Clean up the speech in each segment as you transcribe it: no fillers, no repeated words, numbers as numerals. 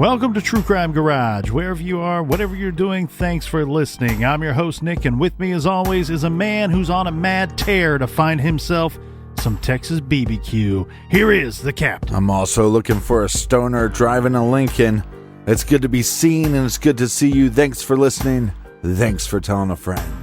Welcome to True Crime Garage. Wherever you are, whatever you're doing, thanks for listening. I'm your host, Nick, and with me, as always, is a man who's on a mad tear to find himself some Texas BBQ. Here is the captain. I'm also looking for a stoner driving a Lincoln. It's good to be seen, and it's good to see you. Thanks for listening. Thanks for telling a friend.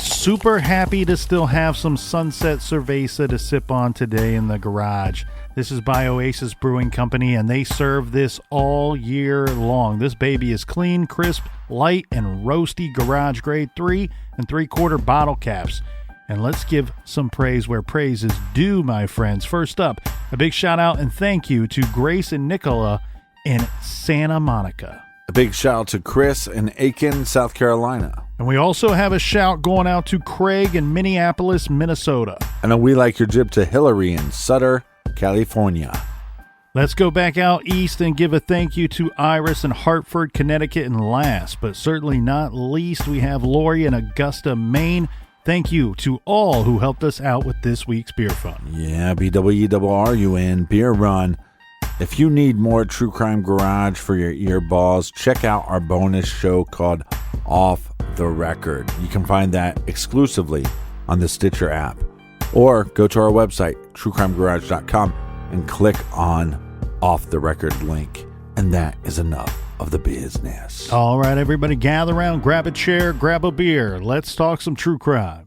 Super happy to still have some Sunset Cerveza to sip on today in the garage. This is by Oasis Brewing Company, and they serve this all year long. This baby is clean, crisp, light, and roasty garage grade 3 3/4 bottle caps. And let's give some praise where praise is due, my friends. First up, a big shout out and thank you to Grace and Nicola in Santa Monica. A big shout out to Chris in Aiken, South Carolina. And we also have a shout going out to Craig in Minneapolis, Minnesota. And a We Like Your Jib to Hillary in Sutter, California. Let's go back out east and give a thank you to Iris in Hartford, Connecticut, and last, but certainly not least, we have Lori in Augusta, Maine. Thank you to all who helped us out with this week's beer fund. Yeah, BWERRUN, Beer Run. If you need more True Crime Garage for your earballs, check out our bonus show called Off the Record. You can find that exclusively on the Stitcher app. Or go to our website, truecrimegarage.com, and click on Off the Record link. And that is enough of the business. All right, everybody, gather around, grab a chair, grab a beer. Let's talk some true crime.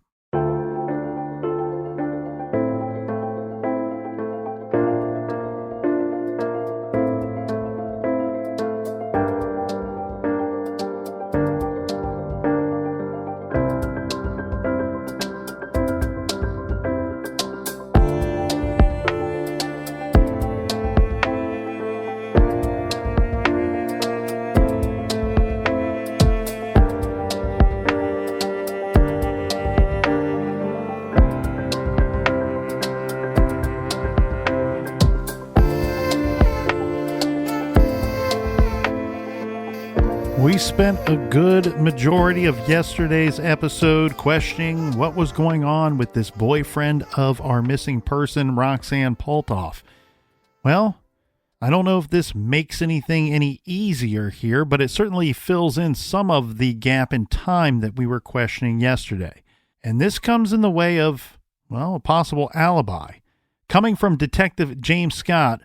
We spent a good majority of yesterday's episode questioning what was going on with this boyfriend of our missing person, Roxanne Paltauf. Well, I don't know if this makes anything any easier here, but it certainly fills in some of the gap in time that we were questioning yesterday. And this comes in the way of, well, a possible alibi, coming from Detective James Scott,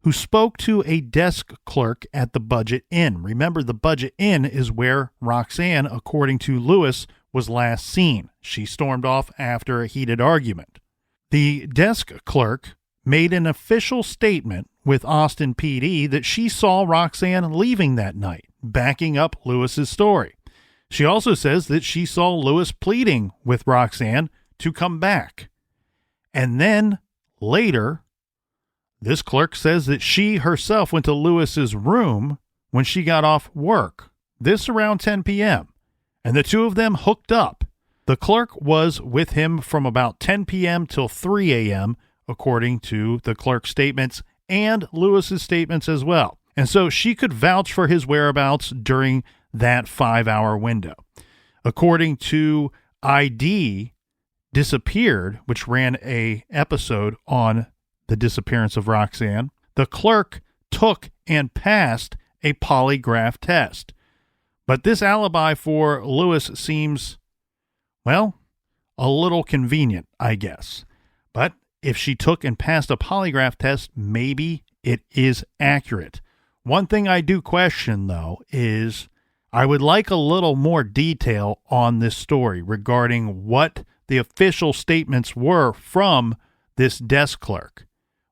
who spoke to a desk clerk at the Budget Inn. Remember, the Budget Inn is where Roxanne, according to Lewis, was last seen. She stormed off after a heated argument. The desk clerk made an official statement with Austin PD that she saw Roxanne leaving that night, backing up Lewis's story. She also says that she saw Lewis pleading with Roxanne to come back. And then later, this clerk says that she herself went to Lewis's room when she got off work, this around 10 p.m., and the two of them hooked up. The clerk was with him from about 10 p.m. till 3 a.m., according to the clerk's statements and Lewis's statements as well. And so she could vouch for his whereabouts during that 5-hour window. According to ID Disappeared, which ran a episode on the disappearance of Roxanne, the clerk took and passed a polygraph test. But this alibi for Lewis seems, well, a little convenient, I guess. But if she took and passed a polygraph test, maybe it is accurate. One thing I do question, though, is I would like a little more detail on this story regarding what the official statements were from this desk clerk.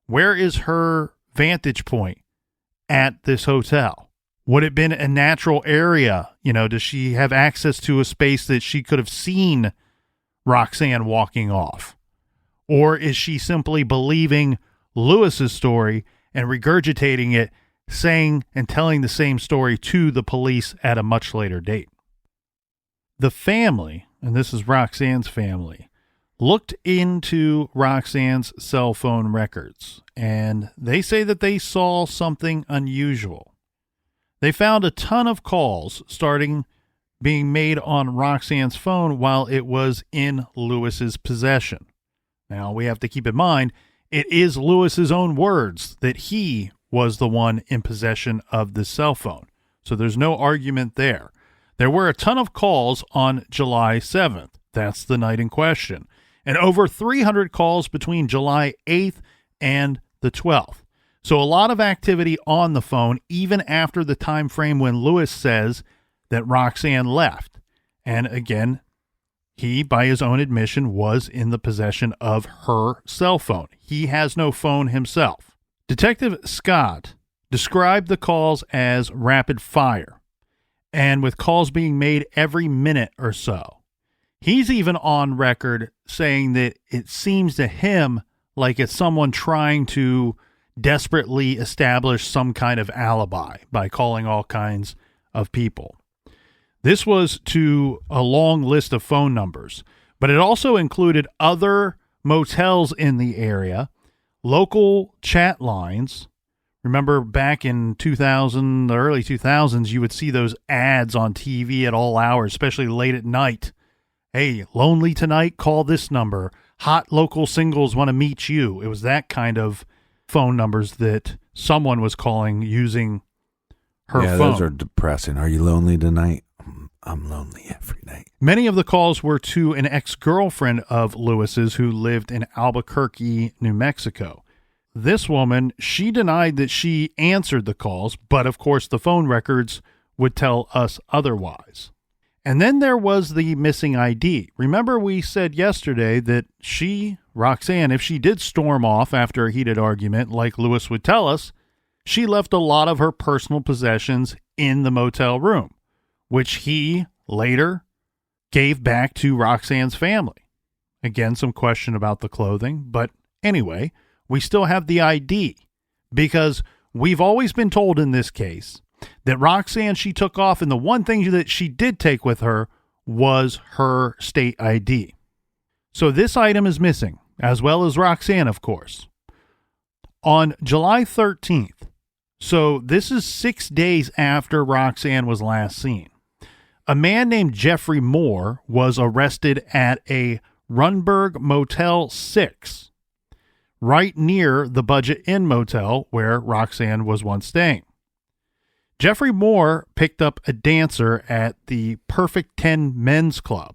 Where is her vantage point at this hotel? Would it have been a natural area? You know, does she have access to a space that she could have seen Roxanne walking off? Or is she simply believing Lewis's story and regurgitating it, saying and telling the same story to the police at a much later date? The family, and this is Roxanne's family, looked into Roxanne's cell phone records, and they say that they saw something unusual. They found a ton of calls being made on Roxanne's phone while it was in Lewis's possession. Now, we have to keep in mind, it is Lewis's own words that he was the one in possession of the cell phone. So there's no argument there. There were a ton of calls on July 7th. That's the night in question. And over 300 calls between July 8th and the 12th. So a lot of activity on the phone, even after the time frame when Lewis says that Roxanne left. And again, he, by his own admission, was in the possession of her cell phone. He has no phone himself. Detective Scott described the calls as rapid fire, and with calls being made every minute or so. He's even on record saying that it seems to him like it's someone trying to desperately establish some kind of alibi by calling all kinds of people. This was to a long list of phone numbers, but it also included other motels in the area, local chat lines. Remember back in 2000, the early 2000s, you would see those ads on TV at all hours, especially late at night. Hey, lonely tonight? Call this number. Hot local singles want to meet you. It was that kind of phone numbers that someone was calling using her phone. Yeah, those are depressing. Are you lonely tonight? I'm lonely every night. Many of the calls were to an ex-girlfriend of Lewis's who lived in Albuquerque, New Mexico. This woman, she denied that she answered the calls, but of course the phone records would tell us otherwise. And then there was the missing ID. Remember we said yesterday that she, Roxanne, if she did storm off after a heated argument, like Lewis would tell us, she left a lot of her personal possessions in the motel room, which he later gave back to Roxanne's family. Again, some question about the clothing, but anyway, we still have the ID because we've always been told in this case that Roxanne, she took off, and the one thing that she did take with her was her state ID. So this item is missing, as well as Roxanne, of course. On July 13th, so this is 6 days after Roxanne was last seen, a man named Jeffrey Moore was arrested at a Runberg Motel 6, right near the Budget Inn Motel where Roxanne was once staying. Jeffrey Moore picked up a dancer at the Perfect 10 Men's Club,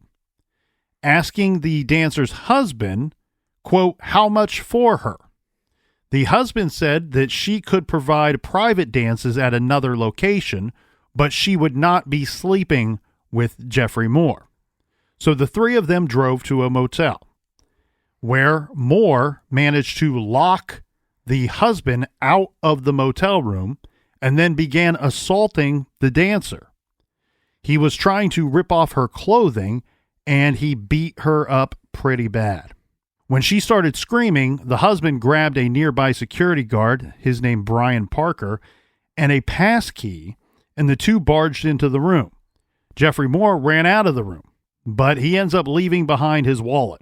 asking the dancer's husband, quote, how much for her. The husband said that she could provide private dances at another location, but she would not be sleeping with Jeffrey Moore. So the three of them drove to a motel, where Moore managed to lock the husband out of the motel room and then began assaulting the dancer. He was trying to rip off her clothing, and he beat her up pretty bad. When she started screaming, the husband grabbed a nearby security guard, his name Brian Parker, and a pass key, and the two barged into the room. Jeffrey Moore ran out of the room, but he ends up leaving behind his wallet.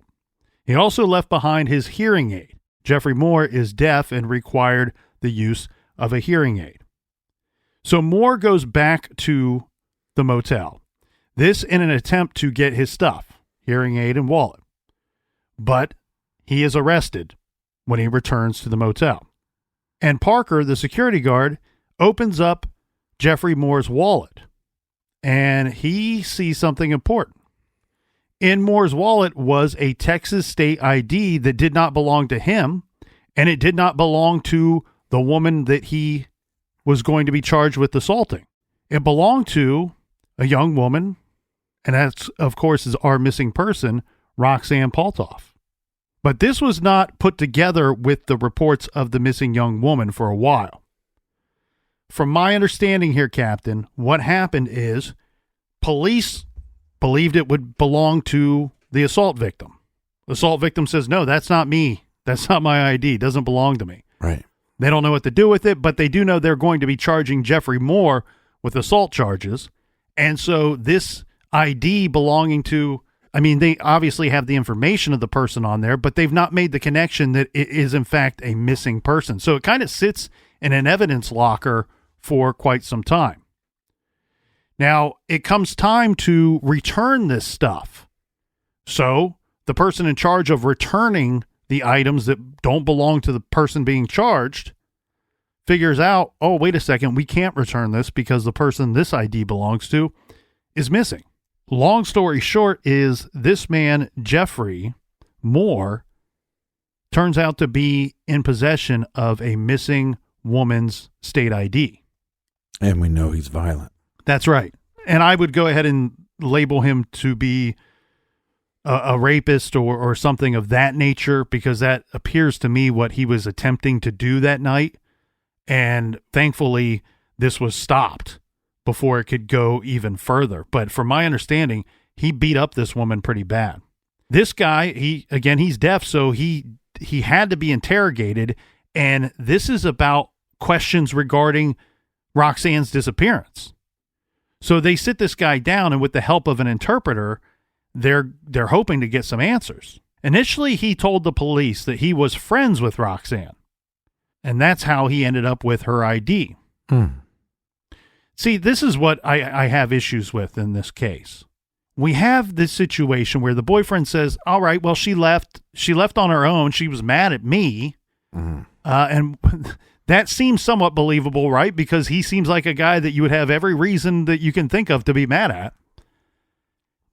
He also left behind his hearing aid. Jeffrey Moore is deaf and required the use of a hearing aid. So Moore goes back to the motel, this in an attempt to get his stuff, hearing aid and wallet. But he is arrested when he returns to the motel. And Parker, the security guard, opens up Jeffrey Moore's wallet, and he sees something important. In Moore's wallet was a Texas state ID that did not belong to him, and it did not belong to the woman that he was going to be charged with assaulting. It belonged to a young woman, and that's, of course, is our missing person, Roxanne Paltauf. But this was not put together with the reports of the missing young woman for a while. From my understanding here, Captain, what happened is police believed it would belong to the assault victim. The assault victim says, no, that's not me. That's not my ID. It doesn't belong to me. Right. They don't know what to do with it, but they do know they're going to be charging Jeffrey Moore with assault charges. And so this ID belonging to, I mean, they obviously have the information of the person on there, but they've not made the connection that it is in fact a missing person. So it kind of sits in an evidence locker for quite some time. Now, it comes time to return this stuff. So the person in charge of returning the items that don't belong to the person being charged, figures out, oh, wait a second, we can't return this because the person this ID belongs to is missing. Long story short is this man, Jeffrey Moore, turns out to be in possession of a missing woman's state ID. And we know he's violent. That's right. And I would go ahead and label him to be a rapist or something of that nature, because that appears to me what he was attempting to do that night. And thankfully, this was stopped before it could go even further. But from my understanding, he beat up this woman pretty bad. This guy, he's deaf, so he had to be interrogated. And this is about questions regarding Roxanne's disappearance. So they sit this guy down, and with the help of an interpreter, they're hoping to get some answers. Initially, he told the police that he was friends with Roxanne, and that's how he ended up with her ID. See, this is what I have issues with in this case. We have this situation where the boyfriend says, all right, well, she left on her own. She was mad at me. And that seems somewhat believable, right? Because he seems like a guy that you would have every reason that you can think of to be mad at.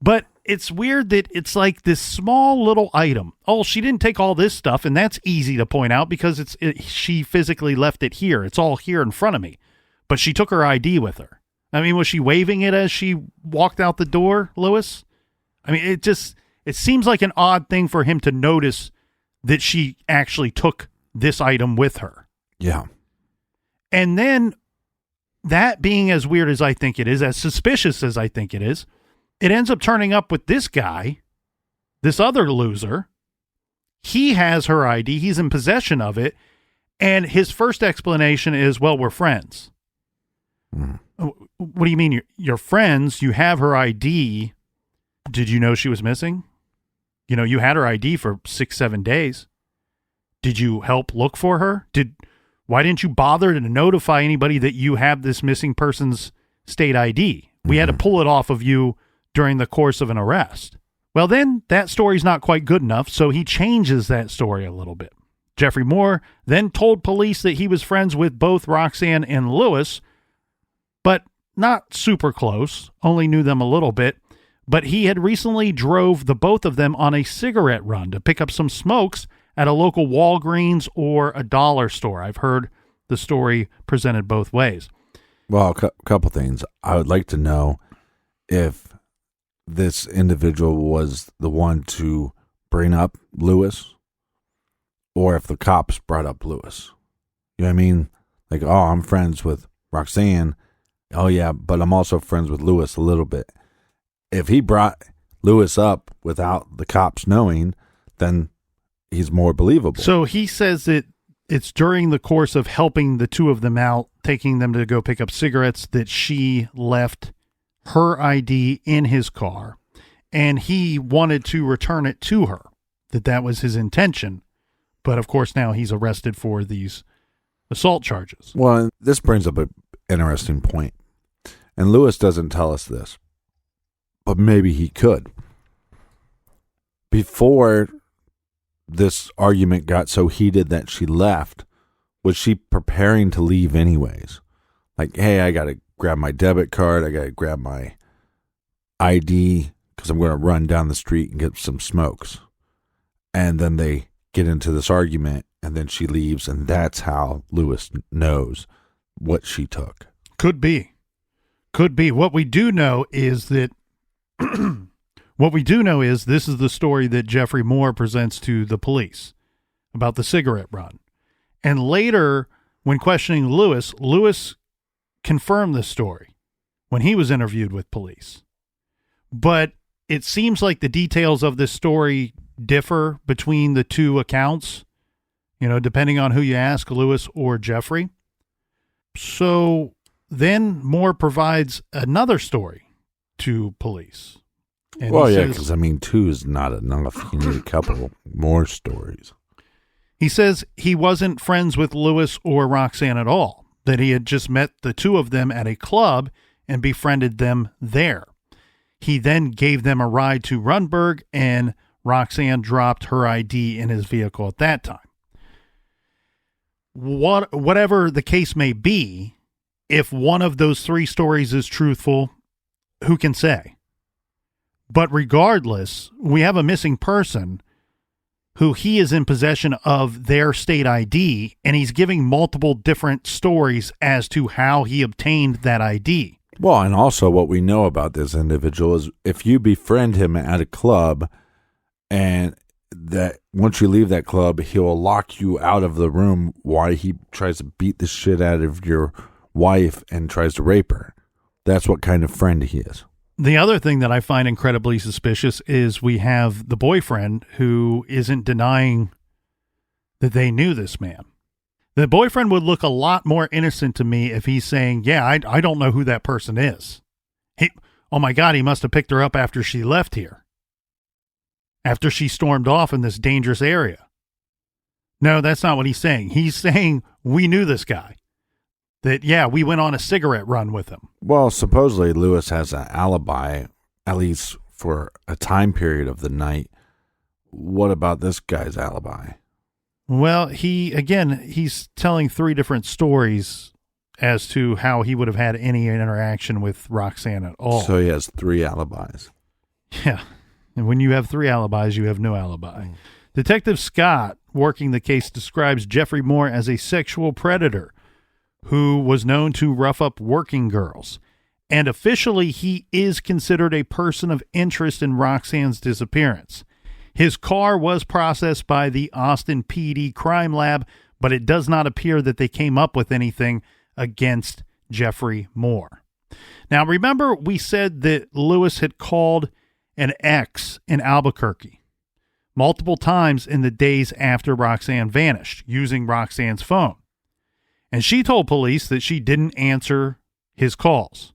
But it's weird that it's like this small little item. Oh, she didn't take all this stuff, and that's easy to point out because she physically left it here. It's all here in front of me. But she took her ID with her. I mean, was she waving it as she walked out the door, Lewis? I mean, it seems like an odd thing for him to notice that she actually took this item with her. Yeah. And then, that being as weird as I think it is, as suspicious as I think it is, it ends up turning up with this guy, this other loser. He has her ID. He's in possession of it. And his first explanation is, well, we're friends. What do you mean you're friends? You have her ID. Did you know she was missing? You know, you had her ID for 6-7 days. Did you help look for her? Why didn't you bother to notify anybody that you have this missing person's state ID? We had to pull it off of you during the course of an arrest. Well, then that story's not quite good enough, so he changes that story a little bit. Jeffrey Moore then told police that he was friends with both Roxanne and Lewis, but not super close, only knew them a little bit. But he had recently drove the both of them on a cigarette run to pick up some smokes at a local Walgreens or a dollar store. I've heard the story presented both ways. Well, a couple things. I would like to know if this individual was the one to bring up Lewis, or if the cops brought up Lewis. You know what I mean? Like, oh, I'm friends with Roxanne. Oh, yeah, but I'm also friends with Lewis a little bit. If he brought Lewis up without the cops knowing, then he's more believable. So he says that it's during the course of helping the two of them out, taking them to go pick up cigarettes, that she left her ID in his car, and he wanted to return it to her, that was his intention. But of course now he's arrested for these assault charges. Well, this brings up an interesting point, and Lewis doesn't tell us this, but maybe he could. Before this argument got so heated that she left, was she preparing to leave anyways? Like, hey, I got to grab my debit card. I got to grab my ID because I'm going to run down the street and get some smokes. And then they get into this argument, and then she leaves, and that's how Lewis knows what she took. Could be. What we do know is that this is the story that Jeffrey Moore presents to the police about the cigarette run. And later, when questioning Lewis confirmed this story when he was interviewed with police. But it seems like the details of this story differ between the two accounts, depending on who you ask, Lewis or Jeffrey. So then Moore provides another story to police. And because, two is not enough. You need a couple more stories. He says he wasn't friends with Lewis or Roxanne at all, that he had just met the two of them at a club and befriended them there. He then gave them a ride to Runberg, and Roxanne dropped her ID in his vehicle at that time. Whatever the case may be, if one of those three stories is truthful, who can say? But regardless, we have a missing person who he is in possession of their state ID, and he's giving multiple different stories as to how he obtained that ID. Well, and also what we know about this individual is if you befriend him at a club, and that once you leave that club, he'll lock you out of the room while he tries to beat the shit out of your wife and tries to rape her. That's what kind of friend he is. The other thing that I find incredibly suspicious is we have the boyfriend who isn't denying that they knew this man. The boyfriend would look a lot more innocent to me if he's saying, yeah, I don't know who that person is. Oh my God, he must have picked her up after she left here. After she stormed off in this dangerous area. No, that's not what he's saying. He's saying we knew this guy. That, yeah, we went on a cigarette run with him. Well, supposedly Lewis has an alibi, at least for a time period of the night. What about this guy's alibi? Well, he's telling three different stories as to how he would have had any interaction with Roxanne at all. So he has three alibis. Yeah. And when you have three alibis, you have no alibi. Detective Scott, working the case, describes Jeffrey Moore as a sexual predator who was known to rough up working girls. And officially, he is considered a person of interest in Roxanne's disappearance. His car was processed by the Austin PD crime lab, but it does not appear that they came up with anything against Jeffrey Moore. Now, remember we said that Lewis had called an ex in Albuquerque multiple times in the days after Roxanne vanished using Roxanne's phone. And she told police that she didn't answer his calls.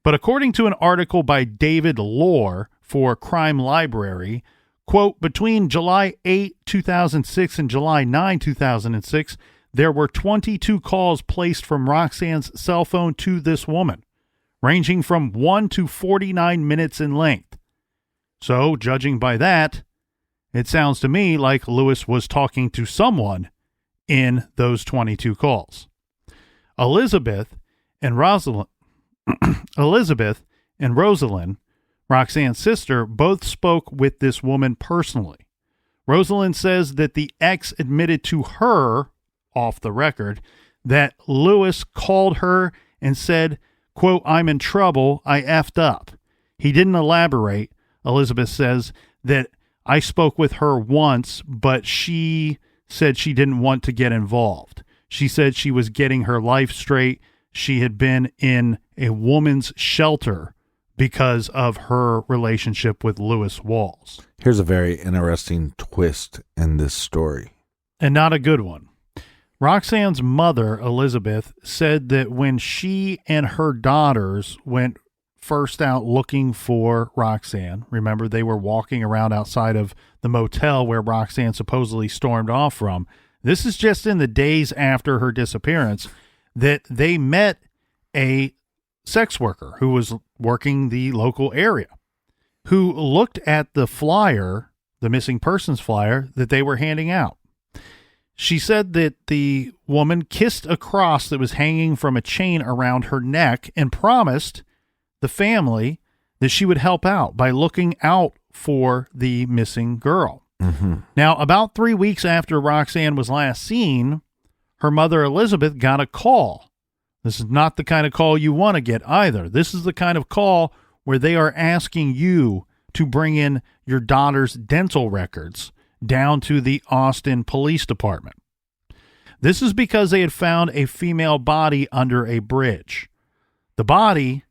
But according to an article by David Lohr for Crime Library, quote, between July 8, 2006 and July 9, 2006, there were 22 calls placed from Roxanne's cell phone to this woman, ranging from 1 to 49 minutes in length. So, judging by that, it sounds to me like Lewis was talking to someone in those 22 calls. Elizabeth and Rosalind, Roxanne's sister, both spoke with this woman personally. Rosalind says that the ex admitted to her, off the record, that Lewis called her and said, quote, I'm in trouble, I effed up. He didn't elaborate. Elizabeth says that I spoke with her once, but she said she didn't want to get involved. She said she was getting her life straight. She had been in a woman's shelter because of her relationship with Lewis Walls. Here's a very interesting twist in this story. And not a good one. Roxanne's mother, Elizabeth, said that when she and her daughters went first out looking for Roxanne, remember they were walking around outside of the motel where Roxanne supposedly stormed off from. This is just in the days after her disappearance, that they met a sex worker who was working the local area, who looked at the flyer, the missing persons flyer that they were handing out. She said that the woman kissed a cross that was hanging from a chain around her neck and promised the family that she would help out by looking out for the missing girl. Mm-hmm. Now, about 3 weeks after Roxanne was last seen, her mother, Elizabeth, got a call. This is not the kind of call you want to get either. This is the kind of call where they are asking you to bring in your daughter's dental records down to the Austin Police Department. This is because they had found a female body under a bridge. The body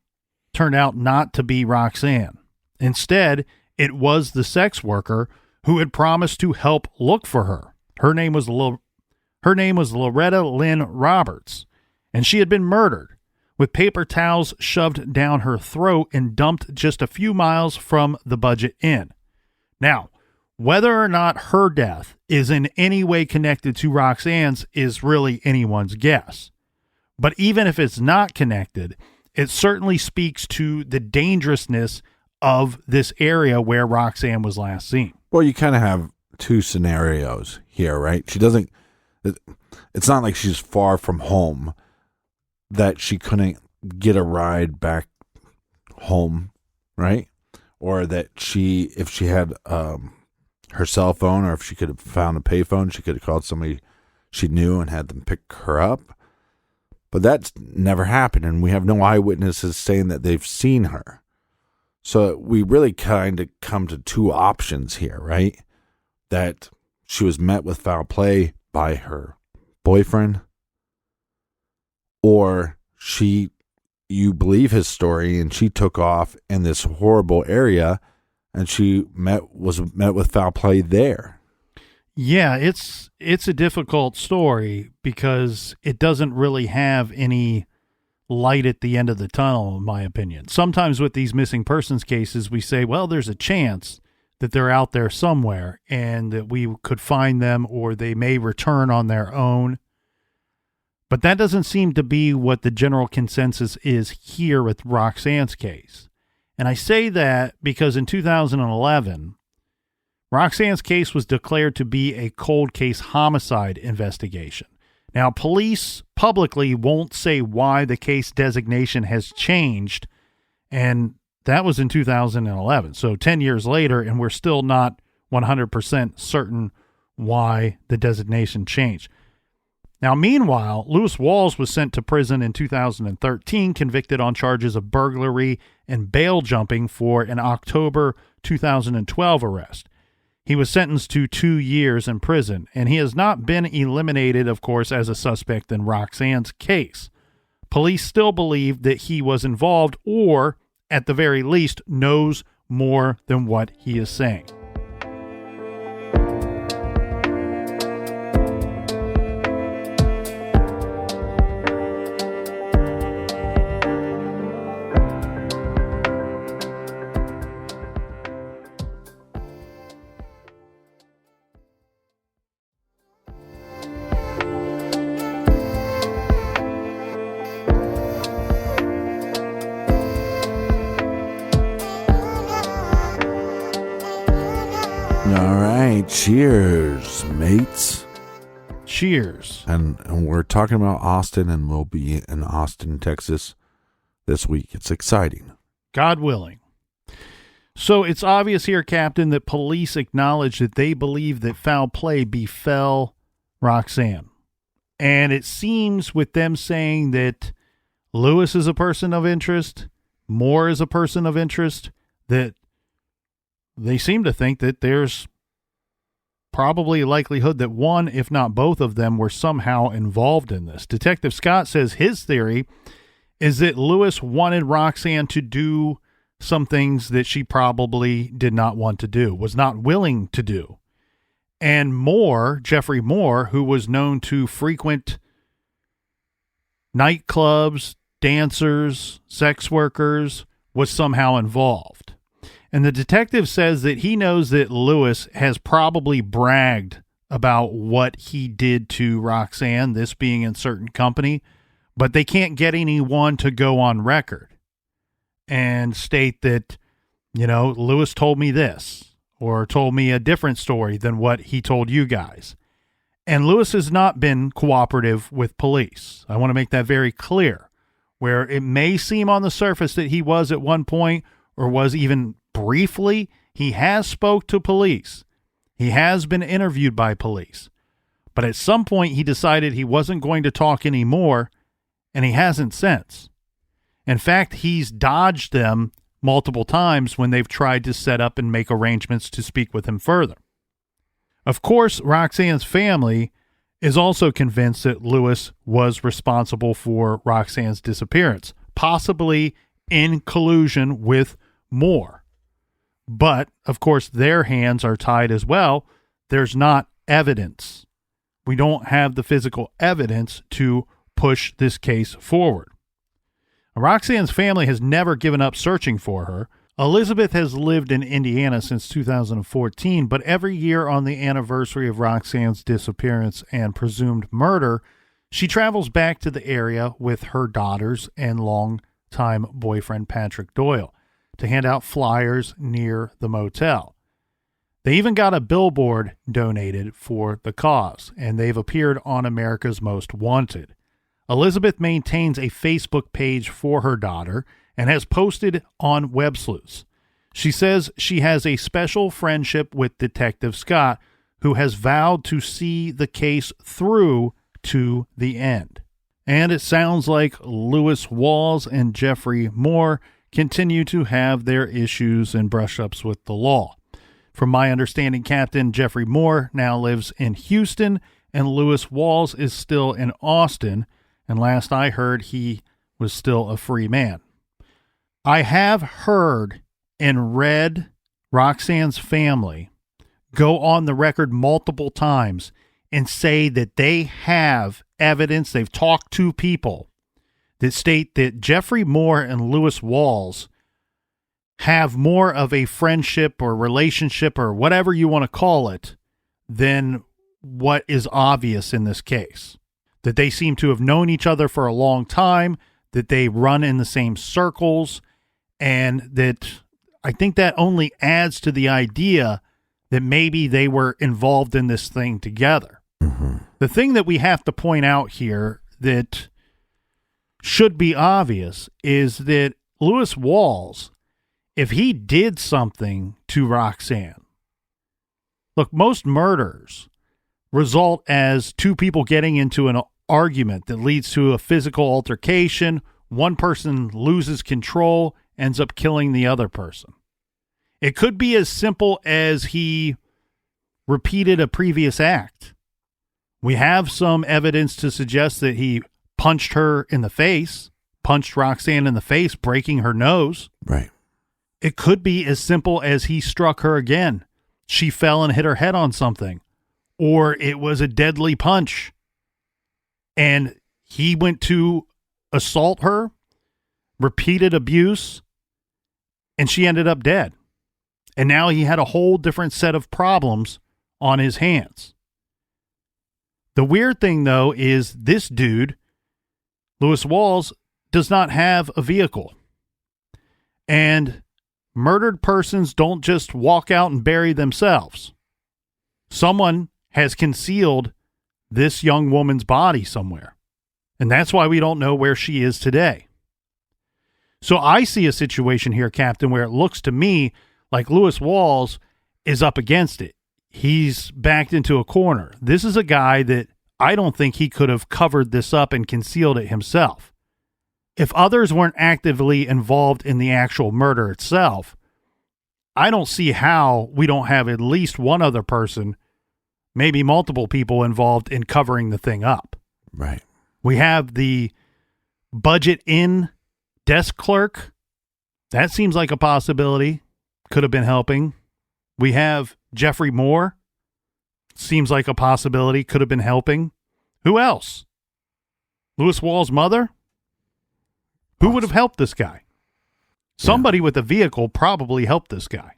turned out not to be Roxanne. Instead, it was the sex worker who had promised to help look for her. Her name was Loretta Lynn Roberts, and she had been murdered with paper towels shoved down her throat and dumped just a few miles from the Budget Inn. Now, whether or not her death is in any way connected to Roxanne's is really anyone's guess. But even if it's not connected, it certainly speaks to the dangerousness of this area where Roxanne was last seen. Well, you kind of have two scenarios here, right? It's not like she's far from home that she couldn't get a ride back home, right? Or that if she had her cell phone, or if she could have found a payphone, she could have called somebody she knew and had them pick her up. But that's never happened, and we have no eyewitnesses saying that they've seen her. So we really kind of come to two options here, right? That she was met with foul play by her boyfriend, or you believe his story and she took off in this horrible area and she was met with foul play there. Yeah, it's a difficult story because it doesn't really have any light at the end of the tunnel, in my opinion. Sometimes with these missing persons cases, we say, well, there's a chance that they're out there somewhere and that we could find them, or they may return on their own. But that doesn't seem to be what the general consensus is here with Roxanne's case. And I say that because in 2011, Roxanne's case was declared to be a cold case homicide investigation. Now, police publicly won't say why the case designation has changed, and that was in 2011. So 10 years later, and we're still not 100% certain why the designation changed. Now, meanwhile, Lewis Walls was sent to prison in 2013, convicted on charges of burglary and bail jumping for an October 2012 arrest. He was sentenced to 2 years in prison, and he has not been eliminated, of course, as a suspect in Roxanne's case. Police still believe that he was involved, or, at the very least, knows more than what he is saying. All right, cheers, mates. Cheers. And we're talking about Austin, and we'll be in Austin, Texas this week. It's exciting. God willing. So it's obvious here, Captain, that police acknowledge that they believe that foul play befell Roxanne. And it seems with them saying that Lewis is a person of interest, Moore is a person of interest, that they seem to think that there's probably a likelihood that one, if not both of them, were somehow involved in this. Detective Scott says his theory is that Lewis wanted Roxanne to do some things that she probably did not want to do, was not willing to do. And Moore, Jeffrey Moore, who was known to frequent nightclubs, dancers, sex workers, was somehow involved. And the detective says that he knows that Lewis has probably bragged about what he did to Roxanne, this being in certain company, but they can't get anyone to go on record and state that, Lewis told me this or told me a different story than what he told you guys. And Lewis has not been cooperative with police. I want to make that very clear, where it may seem on the surface that he was at one point, or was even briefly. He has spoke to police. He has been interviewed by police. But at some point he decided he wasn't going to talk anymore, and he hasn't since. In fact, he's dodged them multiple times when they've tried to set up and make arrangements to speak with him further. Of course, Roxanne's family is also convinced that Lewis was responsible for Roxanne's disappearance, possibly in collusion with Moore. But, of course, their hands are tied as well. There's not evidence. We don't have the physical evidence to push this case forward. Roxanne's family has never given up searching for her. Elizabeth has lived in Indiana since 2014, but every year on the anniversary of Roxanne's disappearance and presumed murder, she travels back to the area with her daughters and longtime boyfriend Patrick Doyle. to hand out flyers near the motel. They even got a billboard donated for the cause, and they've appeared on America's Most Wanted. Elizabeth maintains a Facebook page for her daughter and has posted on Web Sleuths. She says she has a special friendship with Detective Scott, who has vowed to see the case through to the end. And it sounds like Lewis Walls and Jeffrey Moore continue to have their issues and brush-ups with the law. From my understanding, Captain Jeffrey Moore now lives in Houston, and Lewis Walls is still in Austin, and last I heard, he was still a free man. I have heard and read Roxanne's family go on the record multiple times and say that they have evidence, they've talked to people that state that Jeffrey Moore and Lewis Walls have more of a friendship or relationship or whatever you want to call it than what is obvious in this case. That they seem to have known each other for a long time, that they run in the same circles, and that I think that only adds to the idea that maybe they were involved in this thing together. Mm-hmm. The thing that we have to point out here that should be obvious is that Lewis Walls, if he did something to Roxanne, look, most murders result as two people getting into an argument that leads to a physical altercation. One person loses control, ends up killing the other person. It could be as simple as he repeated a previous act. We have some evidence to suggest that he punched her in the face, punched Roxanne in the face, breaking her nose. Right. It could be as simple as he struck her again. She fell and hit her head on something. Or it was a deadly punch. And he went to assault her, repeated abuse, and she ended up dead. And now he had a whole different set of problems on his hands. The weird thing, though, is this dude, Lewis Walls, does not have a vehicle. And murdered persons don't just walk out and bury themselves. Someone has concealed this young woman's body somewhere. And that's why we don't know where she is today. So I see a situation here, Captain, where it looks to me like Lewis Walls is up against it. He's backed into a corner. This is a guy that I don't think he could have covered this up and concealed it himself. If others weren't actively involved in the actual murder itself, I don't see how we don't have at least one other person, maybe multiple people involved in covering the thing up. Right. We have the budget in desk clerk. That seems like a possibility. Could have been helping. We have Jeffrey Moore. Seems like a possibility. Could have been helping. Who else? Lewis Wall's mother? Who would have helped this guy? Somebody with a vehicle probably helped this guy.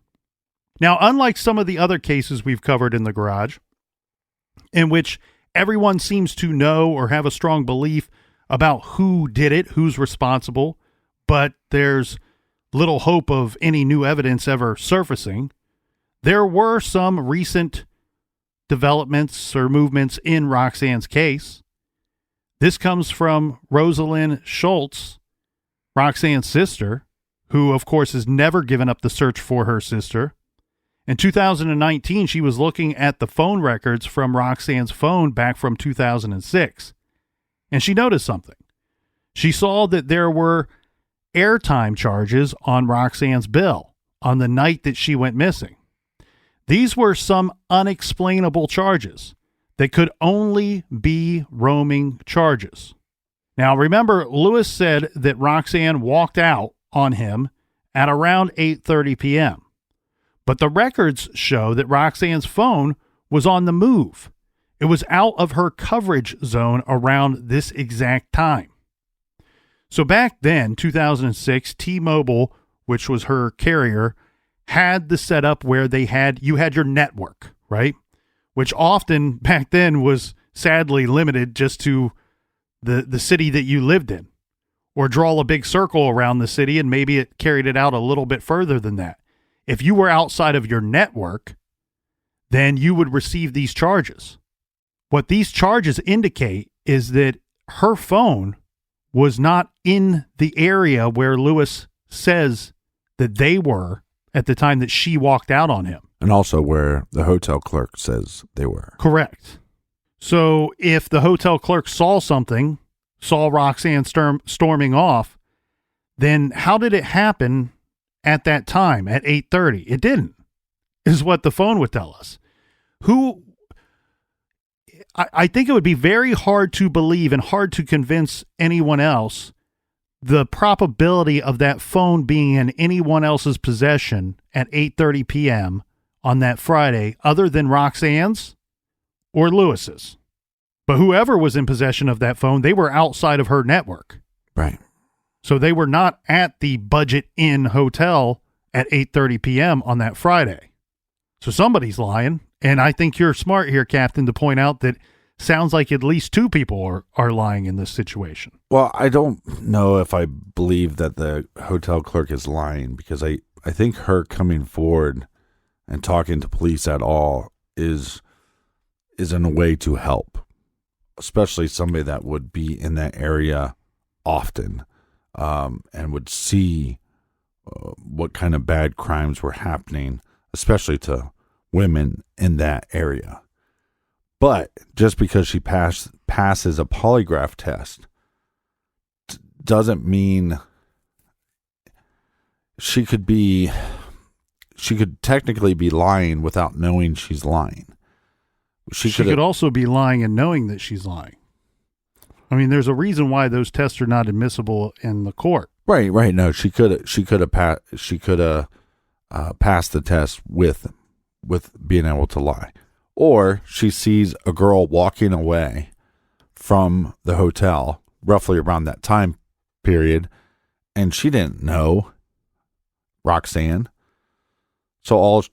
Now, unlike some of the other cases we've covered in the garage, in which everyone seems to know or have a strong belief about who did it, who's responsible, but there's little hope of any new evidence ever surfacing, there were some recent developments or movements in Roxanne's case. This comes from Rosalind Schultz, Roxanne's sister, who, of course, has never given up the search for her sister. In 2019, she was looking at the phone records from Roxanne's phone back from 2006, and she noticed something. She saw that there were airtime charges on Roxanne's bill on the night that she went missing. These were some unexplainable charges that could only be roaming charges. Now, remember, Lewis said that Roxanne walked out on him at around 8:30 p.m. But the records show that Roxanne's phone was on the move. It was out of her coverage zone around this exact time. So back then, 2006, T-Mobile, which was her carrier, had the setup where you had your network, right? Which often back then was sadly limited just to the city that you lived in, or draw a big circle around the city, and maybe it carried it out a little bit further than that. If you were outside of your network, then you would receive these charges. What these charges indicate is that her phone was not in the area where Lewis says that they were at the time that she walked out on him. And also where the hotel clerk says they were. Correct. So if the hotel clerk saw something, saw Roxanne storming off, then how did it happen at that time at 8:30? It didn't, is what the phone would tell us. I think it would be very hard to believe and hard to convince anyone else the probability of that phone being in anyone else's possession at 8:30 p.m. on that Friday other than Roxanne's or Lewis's. But whoever was in possession of that phone, they were outside of her network. Right. So they were not at the Budget Inn hotel at 8:30 p.m. on that Friday. So somebody's lying. And I think you're smart here, Captain, to point out that sounds like at least two people are lying in this situation. Well, I don't know if I believe that the hotel clerk is lying, because I think her coming forward and talking to police at all is in a way to help, especially somebody that would be in that area often and would see what kind of bad crimes were happening, especially to women in that area. But just because she passes a polygraph test doesn't mean she could technically be lying without knowing she's lying. She could also be lying and knowing that she's lying. I mean, there's a reason why those tests are not admissible in the court. Right. No, she could have passed the test with being able to lie. Or she sees a girl walking away from the hotel roughly around that time period, and she didn't know Roxanne. So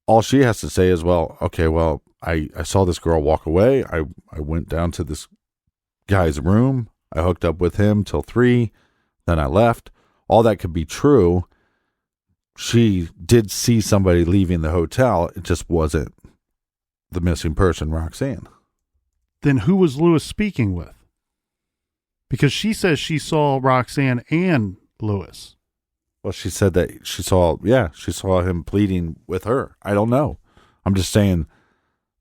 all she has to say is, well, okay, well, I saw this girl walk away. I went down to this guy's room. I hooked up with him till 3. Then I left. All that could be true. She did see somebody leaving the hotel. It just wasn't the missing person, Roxanne. Then who was Lewis speaking with? Because she says she saw Roxanne and Lewis. Well, she said that she saw him pleading with her. I don't know. I'm just saying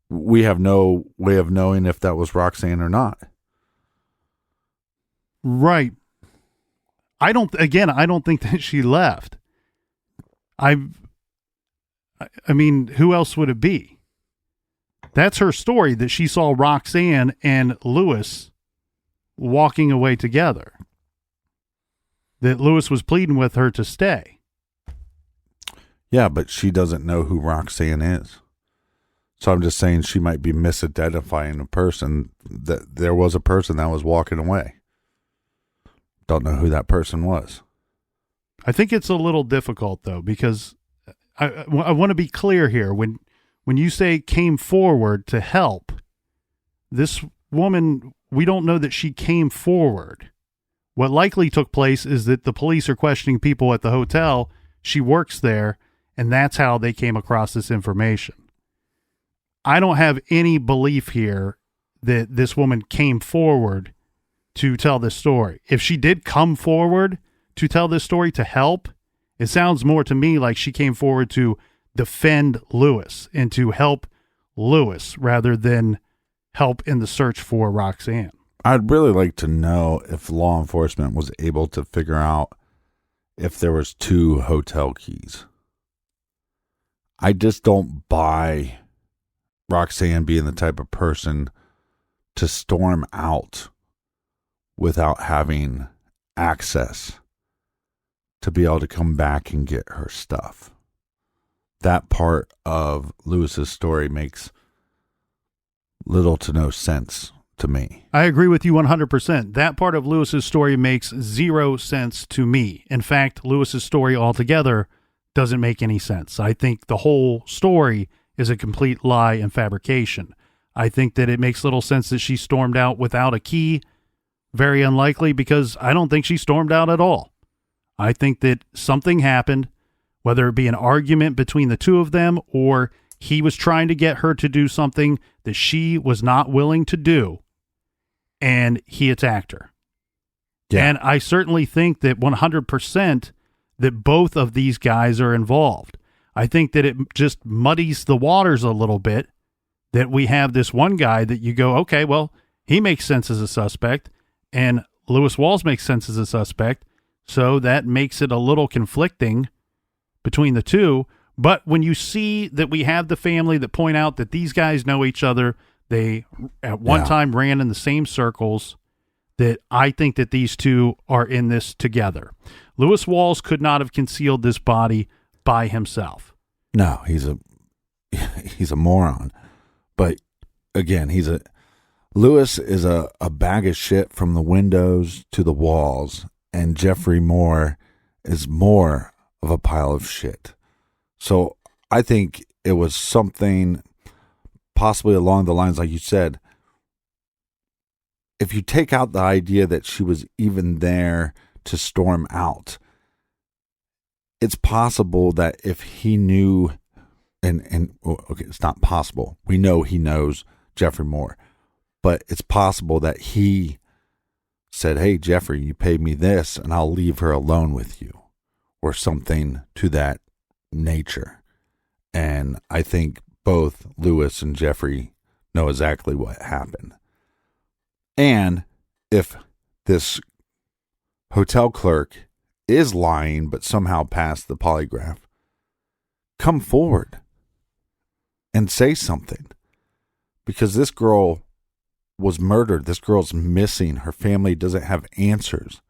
we have no way of knowing if that was Roxanne or not. Right. I don't think that she left. I mean, who else would it be? That's her story, that she saw Roxanne and Lewis walking away together. That Lewis was pleading with her to stay. Yeah, but she doesn't know who Roxanne is. So I'm just saying she might be misidentifying a person, that there was a person that was walking away. Don't know who that person was. I think it's a little difficult, though, because I want to be clear here. When you say came forward to help, this woman, we don't know that she came forward. What likely took place is that the police are questioning people at the hotel. She works there, and that's how they came across this information. I don't have any belief here that this woman came forward to tell this story. If she did come forward to tell this story to help, it sounds more to me like she came forward to defend Lewis and to help Lewis rather than help in the search for Roxanne. I'd really like to know if law enforcement was able to figure out if there was 2 hotel keys. I just don't buy Roxanne being the type of person to storm out without having access to be able to come back and get her stuff. That part of Lewis's story makes little to no sense to me. I agree with you 100%. That part of Lewis's story makes 0 sense to me. In fact, Lewis's story altogether doesn't make any sense. I think the whole story is a complete lie and fabrication. I think that it makes little sense that she stormed out without a key very unlikely because I don't think she stormed out at all. I think that something happened, whether it be an argument between the two of them or he was trying to get her to do something that she was not willing to do, and he attacked her. Yeah. And I certainly think that 100% that both of these guys are involved. I think that it just muddies the waters a little bit that we have this one guy that you go, okay, well, he makes sense as a suspect, and Lewis Walls makes sense as a suspect, so that makes it a little conflicting between the two. But when you see that we have the family that point out that these guys know each other, they at one time ran in the same circles, that I think that these two are in this together. Lewis Walls could not have concealed this body by himself. No, he's a moron. But again, Lewis is a bag of shit from the windows to the walls, and Jeffrey Moore is more of a pile of shit. So I think it was something possibly along the lines, like you said, if you take out the idea that she was even there to storm out, it's possible that if he knew, okay, it's not possible. We know he knows Jeffrey Moore, but it's possible that he said, hey, Jeffrey, you paid me this and I'll leave her alone with you, or something to that nature. And I think both Lewis and Jeffrey know exactly what happened. And if this hotel clerk is lying but somehow passed the polygraph, come forward and say something, because this girl was murdered. This girl's missing. Her family doesn't have answers.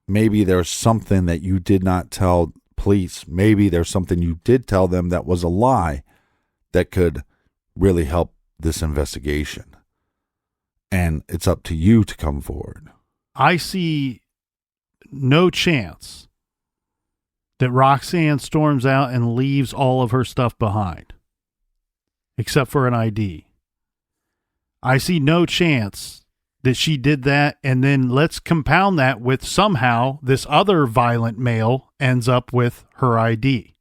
Maybe there's something that you did not tell police. Maybe there's something you did tell them that was a lie that could really help this investigation. And it's up to you to come forward. I see no chance that Roxanne storms out and leaves all of her stuff behind, except for an ID. I see no chance that she did that, and then let's compound that with somehow this other violent male ends up with her ID.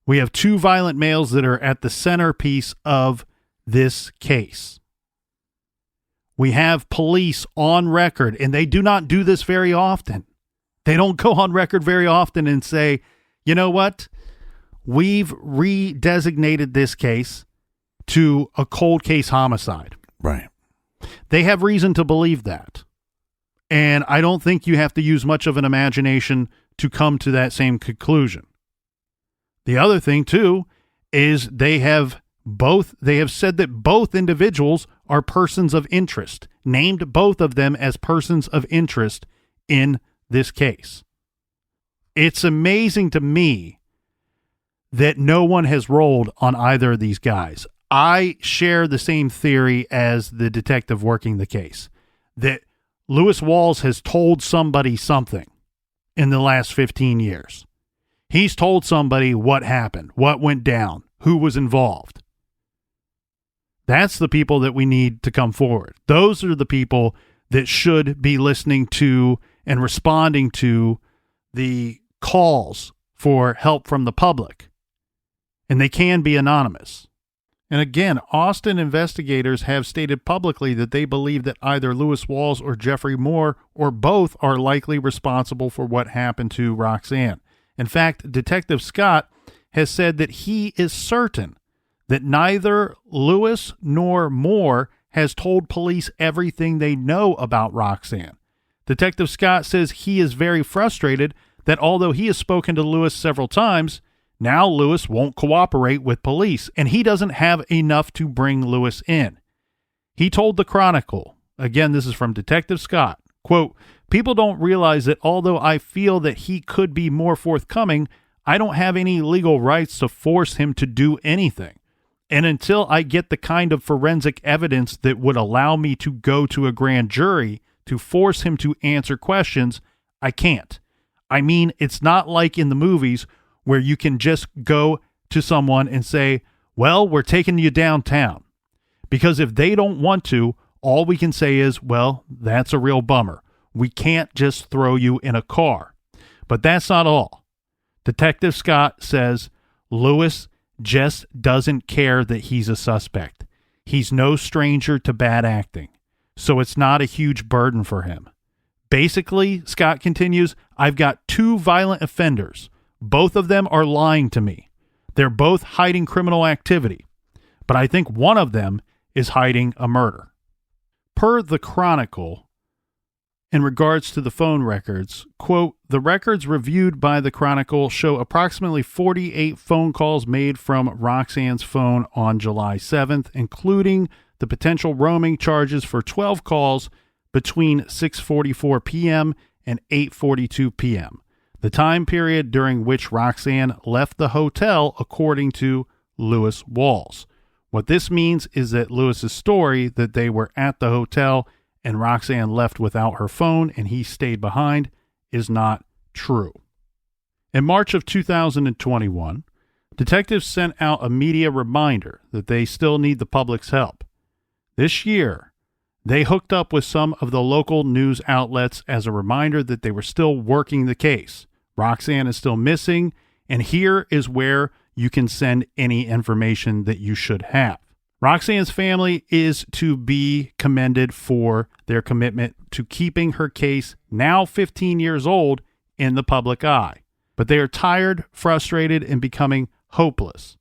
We have two violent males that are at the centerpiece of this case. We have police on record, and they do not do this very often. They don't go on record very often and say, you know what? We've redesignated this case to a cold case homicide. Right. They have reason to believe that. And I don't think you have to use much of an imagination to come to that same conclusion. The other thing, too, is they have said that both individuals are persons of interest, named both of them as persons of interest in this case. It's amazing to me that no one has rolled on either of these guys. I share the same theory as the detective working the case, that Lewis Walls has told somebody something in the last 15 years. He's told somebody what happened, what went down, who was involved. That's the people that we need to come forward. Those are the people that should be listening to and responding to the calls for help from the public. And they can be anonymous. And again, Austin investigators have stated publicly that they believe that either Lewis Walls or Jeffrey Moore or both are likely responsible for what happened to Roxanne. In fact, Detective Scott has said that he is certain that neither Lewis nor Moore has told police everything they know about Roxanne. Detective Scott says he is very frustrated that although he has spoken to Lewis several times, now Lewis won't cooperate with police, and he doesn't have enough to bring Lewis in. He told the Chronicle, again, this is from Detective Scott, quote, "People don't realize that although I feel that he could be more forthcoming, I don't have any legal rights to force him to do anything. And until I get the kind of forensic evidence that would allow me to go to a grand jury to force him to answer questions, I can't. I mean, it's not like in the movies where you can just go to someone and say, well, we're taking you downtown. Because if they don't want to, all we can say is, well, that's a real bummer. We can't just throw you in a car. But that's not all. Detective Scott says Lewis just doesn't care that he's a suspect. He's no stranger to bad acting, so it's not a huge burden for him. Basically, Scott continues, I've got 2 violent offenders. Both of them are lying to me. They're both hiding criminal activity, but I think one of them is hiding a murder. Per the Chronicle, in regards to the phone records, quote, the records reviewed by the Chronicle show approximately 48 phone calls made from Roxanne's phone on July 7th, including the potential roaming charges for 12 calls between 6:44 p.m. and 8:42 p.m., the time period during which Roxanne left the hotel, according to Lewis Walls. What this means is that Lewis's story that they were at the hotel and Roxanne left without her phone and he stayed behind is not true. In March of 2021, detectives sent out a media reminder that they still need the public's help. This year, they hooked up with some of the local news outlets as a reminder that they were still working the case. Roxanne is still missing, and here is where you can send any information that you should have. Roxanne's family is to be commended for their commitment to keeping her case, now 15 years old, in the public eye. But they are tired, frustrated, and becoming hopeless.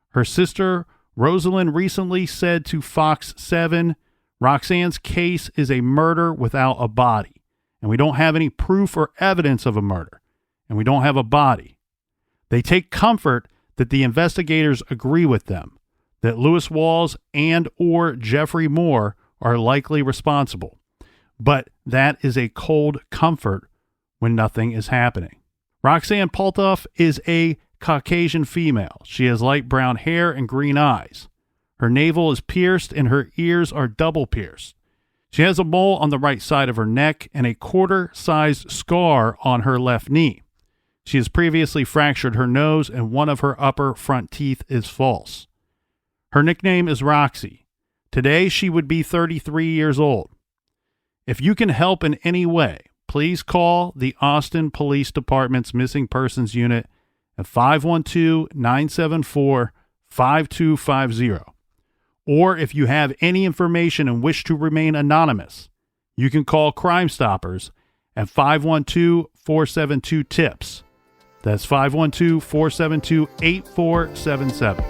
Her sister, Rosalind, recently said to Fox 7, Roxanne's case is a murder without a body, and we don't have any proof or evidence of a murder, and we don't have a body. They take comfort that the investigators agree with them, that Lewis Walls and or Jeffrey Moore are likely responsible. But that is a cold comfort when nothing is happening. Roxanne Paltauf is a Caucasian female. She has light brown hair and green eyes. Her navel is pierced and her ears are double pierced. She has a mole on the right side of her neck and a quarter-sized scar on her left knee. She has previously fractured her nose and one of her upper front teeth is false. Her nickname is Roxy. Today, she would be 33 years old. If you can help in any way, please call the Austin Police Department's Missing Persons Unit at 512-974-5250. Or if you have any information and wish to remain anonymous, you can call Crime Stoppers at 512-472-TIPS. That's 512-472-8477.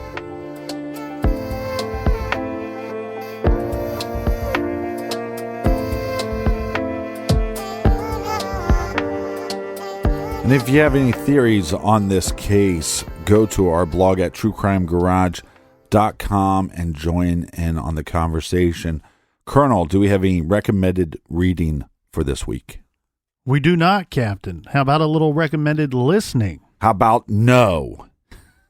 And if you have any theories on this case, go to our blog at truecrimegarage.com and join in on the conversation. Colonel, do we have any recommended reading for this week? We do not, Captain. How about a little recommended listening? How about no?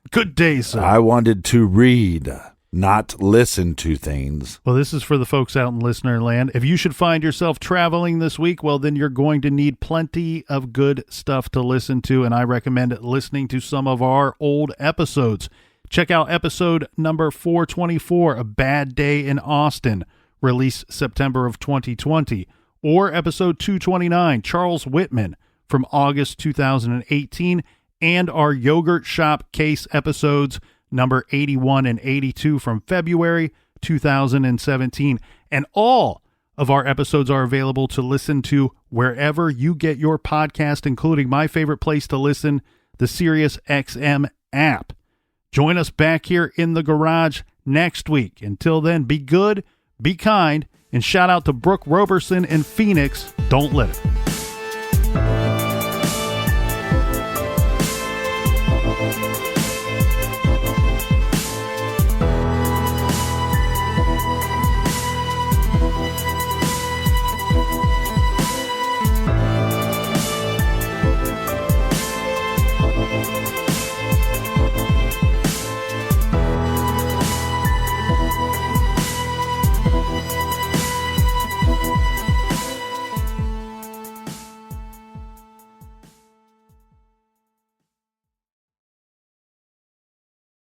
Good day, sir. I wanted to read, not listen to things. Well, this is for the folks out in listener land. If you should find yourself traveling this week, well, then you're going to need plenty of good stuff to listen to, and I recommend listening to some of our old episodes. Check out episode number 424, A Bad Day in Austin, released September of 2020, or episode 229, Charles Whitman, from August 2018, and our Yogurt Shop case episodes number 81 and 82 from February 2017. And all of our episodes are available to listen to wherever you get your podcast, including my favorite place to listen, the SiriusXM app. Join us back here in the garage next week. Until then, be good, be kind, and shout out to Brooke Roberson in Phoenix. Don't let it.